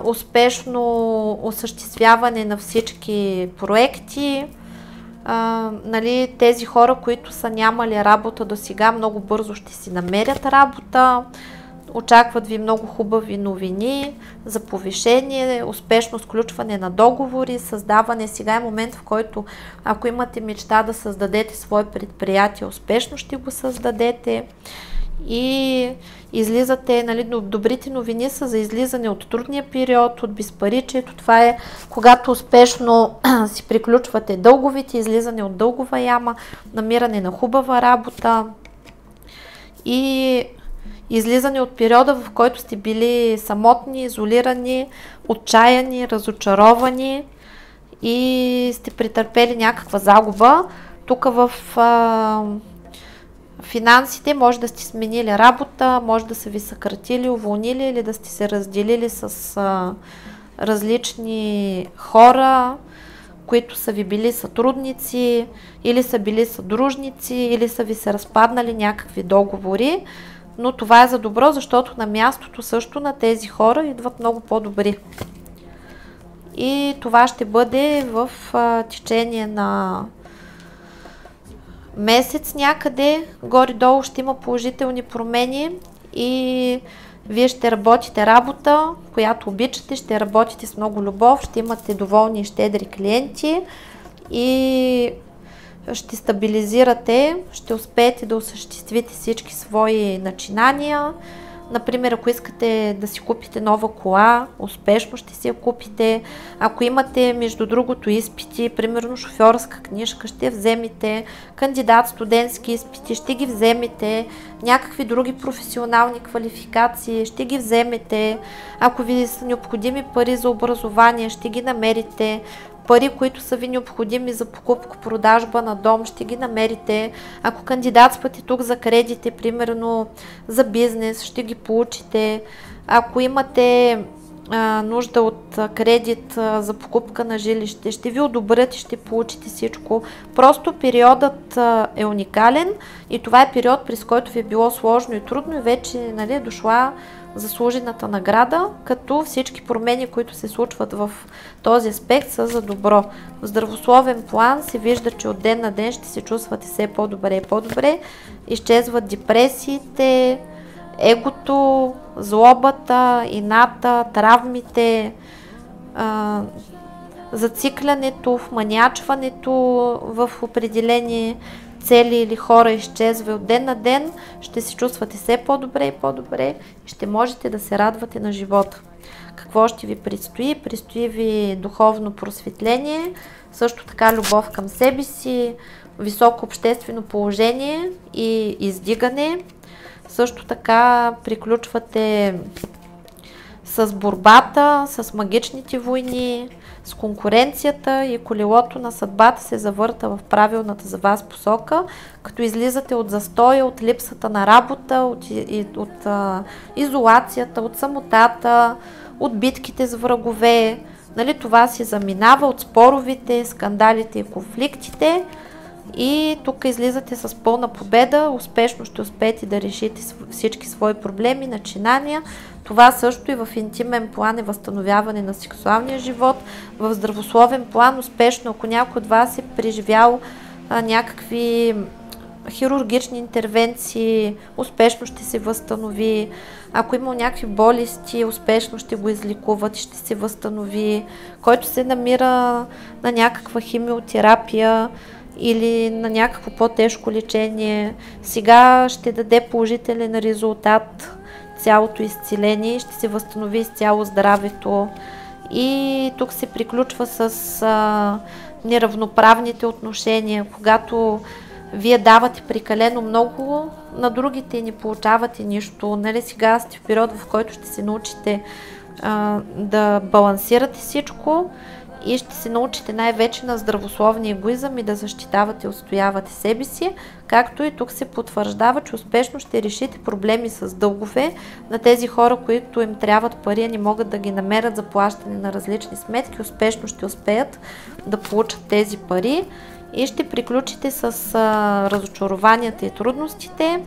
успешно осъществяване на всички проекти. Тези хора, които са нямали работа до сега, много бързо ще си намерят работа. Очакват ви много хубави новини за повишение, успешно сключване на договори, създаване. Сега е момент, в който ако имате мечта да създадете свое предприятие, успешно ще го създадете. И излизате, добрите новини са за излизане от трудния период, от безпаричието. Това е когато успешно си приключвате дълговите, излизане от дългова яма, намиране на хубава работа и излизане от периода, в който сте били самотни, изолирани, отчаяни, разочаровани и сте претърпели някаква загуба. Тук в финансите може да сте сменили работа, може да са ви съкратили, уволнили или да сте се разделили с различни хора, които са ви били сътрудници, или са били съдружници, или са ви се разпаднали някакви договори. Но това е за добро, защото на мястото също на тези хора идват много по-добри. И това ще бъде в течение на месец някъде, горе-долу ще има положителни промени и вие ще работите работа, която обичате, ще работите с много любов, ще имате доволни и щедри клиенти и ще стабилизирате, ще успеете да осъществите всички свои начинания. Например, ако искате да си купите нова кола, успешно ще си я купите. Ако имате, между другото, изпити, примерно шофьорска книжка, ще вземете, кандидат студентски изпити, ще ги вземете, някакви други професионални квалификации, ще ги вземете. Ако ви са необходими пари за образование, ще ги намерите. Пари, които са ви необходими за покупко-продажба на дом, ще ги намерите. Ако кандидатствате тук за кредити, примерно за бизнес, ще ги получите. Ако имате нужда от кредит за покупка на жилище, ще ви одобрят и ще получите всичко. Просто периодът е уникален и това е период, през който ви е било сложно и трудно и вече, нали, е дошла заслужената награда, като всички промени, които се случват в този аспект, са за добро. В здравословен план се вижда, че от ден на ден ще се чувствате все по-добре и по-добре. Изчезват депресиите, егото, злобата, ината, травмите, зациклянето, вманячването в определени цели или хора изчезва. От ден на ден ще се чувствате все по-добре и по-добре и ще можете да се радвате на живота. Какво ще ви предстои? Предстои ви духовно просветление, също така любов към себе си, високо обществено положение и издигане. Също така приключвате с борбата, с магичните войни, с конкуренцията и колелото на съдбата се завърта в правилната за вас посока, като излизате от застоя, от липсата на работа, от изолацията, от самотата, от битките с врагове. Нали, това се заминава от споровете, скандалите и конфликтите. И тук излизате с пълна победа, успешно ще успеете да решите всички свои проблеми, начинания. Това също и в интимен план е възстановяване на сексуалния живот. В здравословен план успешно, ако някой от вас е преживял някакви хирургични интервенции, успешно ще се възстанови. Ако има някакви болести, успешно ще го излекуват и ще се възстанови. Който се намира на някаква химиотерапия или на някакво по-тежко лечение, сега ще даде положителен резултат, цялото изцеление, ще се възстанови изцяло здравето. И тук се приключва с неравноправните отношения, когато вие давате прекалено много на другите и не получавате нищо. Нали, сега сте в период, в който ще се научите да балансирате всичко и ще се научите най-вече на здравословния егоизъм и да защитавате и отстоявате себе си, както и тук се потвърждава, че успешно ще решите проблеми с дългове на тези хора, които им трябват пари, а не могат да ги намерят за плащане на различни сметки. Успешно ще успеят да получат тези пари и ще приключите с разочарованията и трудностите.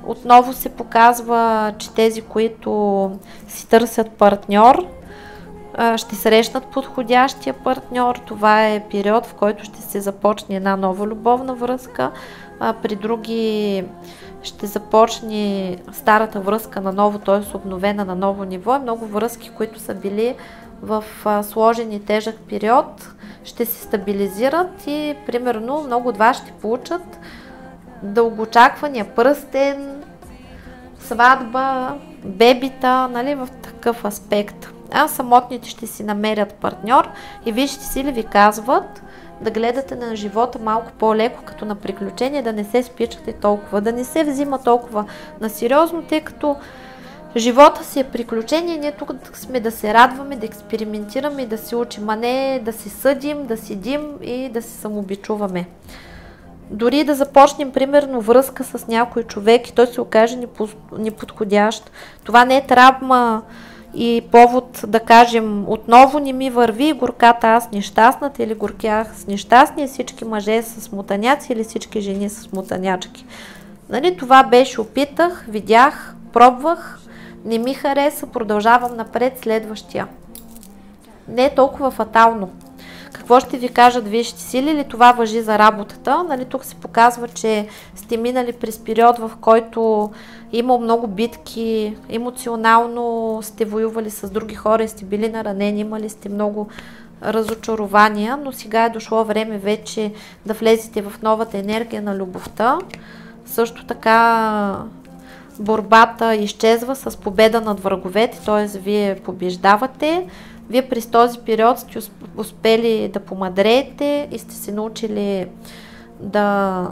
Отново се показва, че тези, които си търсят партньор, ще срещнат подходящия партньор. Това е период, в който ще се започне една нова любовна връзка. При други ще започне старата връзка на ново, т.е. обновена на ново ниво. Много връзки, които са били в сложен и тежък период, ще се стабилизират и примерно много от вас ще получат дългоочаквания пръстен, сватба, бебита, нали, в такъв аспект. А самотните ще си намерят партньор и вижте си ли ви казват да гледате на живота малко по-леко, като на приключение, да не се спичате толкова, да не се взима толкова на сериозно, тъй като живота си е приключение, ние тук сме да се радваме, да експериментираме и да се учим, а не да се съдим, да седим и да се самообичуваме. Дори да започнем, примерно, връзка с някой човек и той се окаже неподходящ, това не е травма и повод да кажем отново не ми върви горката аз нещастната или горкия аз нещастния, всички мъже са смутаняци или всички жени са смутанячки. Нали, това беше, опитах, видях, пробвах, не ми хареса, продължавам напред, следващия. Не е толкова фатално. Какво ще ви кажат висшите сили или това важи за работата? Нали, тук се показва, че сте минали през период, в който има много битки, емоционално сте воювали с други хора и сте били наранени, имали сте много разочарования, но сега е дошло време вече да влезете в новата енергия на любовта. Също така борбата изчезва с победа над враговете, т.е. вие побеждавате. Вие през този период сте успели да помадреете и сте се научили да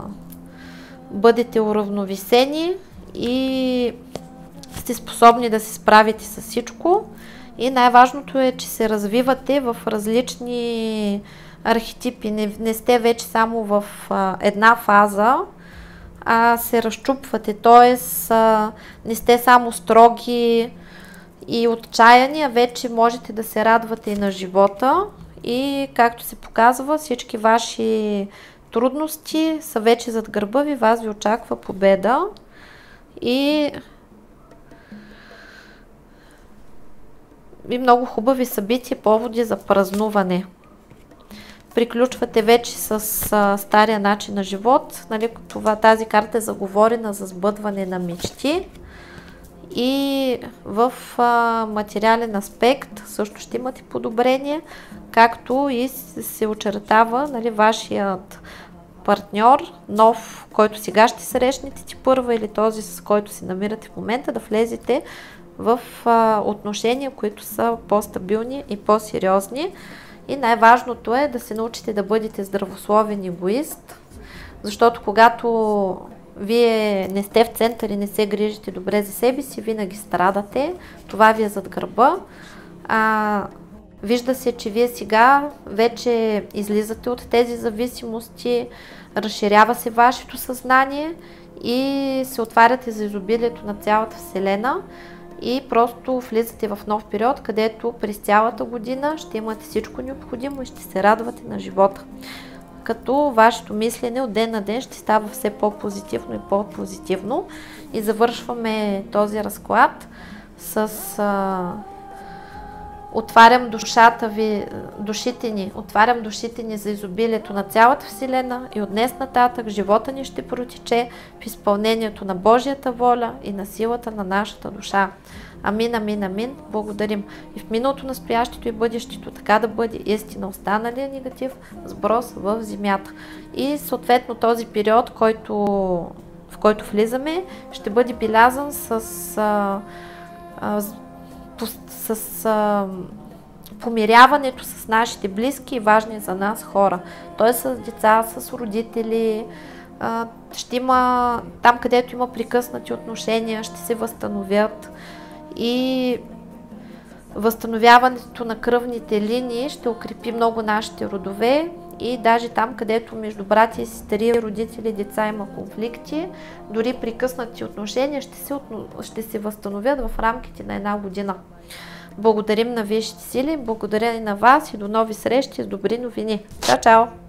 бъдете уравновесени и сте способни да се справите с всичко. И най-важното е, че се развивате в различни архетипи. Не сте вече само в една фаза, а се разчупвате. Т.е. не сте само строги и отчаяния, вече можете да се радвате и на живота и както се показва, всички ваши трудности са вече зад гърба ви, вас ви очаква победа и много хубави събития, поводи за празнуване. Приключвате вече с стария начин на живот. Нали, тази карта е заговорена за сбъдване на мечти. И в материален аспект също ще имате подобрение, както и се очертава, нали, вашият партньор, нов, който сега ще срещнете ти първа или този, с който се намирате в момента, да влезете в отношения, които са по-стабилни и по-сериозни. И най-важното е да се научите да бъдете здравословен егоист, защото когато вие не сте в център и не се грижите добре за себе си, винаги страдате, това ви е зад гърба. Вижда се, че вие сега вече излизате от тези зависимости, разширява се вашето съзнание и се отваряте за изобилието на цялата Вселена и просто влизате в нов период, където през цялата година ще имате всичко необходимо и ще се радвате на живота. Като вашето мислене от ден на ден ще става все по-позитивно и по-позитивно. И завършваме този разклад с отварям душите ни за изобилието на цялата Вселена и от днес нататък живота ни ще протече в изпълнението на Божията воля и на силата на нашата душа. Амин, амин, амин. Благодарим. И в миналото, настоящето и бъдещето така да бъде, истина останалия негатив, сброс в земята. И съответно този период, в който влизаме, ще бъде белязан с помиряването с нашите близки и важни за нас хора. Т.е. с деца, с родители, ще има, там където има прекъснати отношения, ще се възстановят и възстановяването на кръвните линии ще укрепи много нашите родове и даже там, където между братя и сестри, родители, деца има конфликти, дори прекъснати отношения ще се възстановят в рамките на една година. Благодарим на висшите сили, благодаря и на вас и до нови срещи с добри новини. Чао, чао!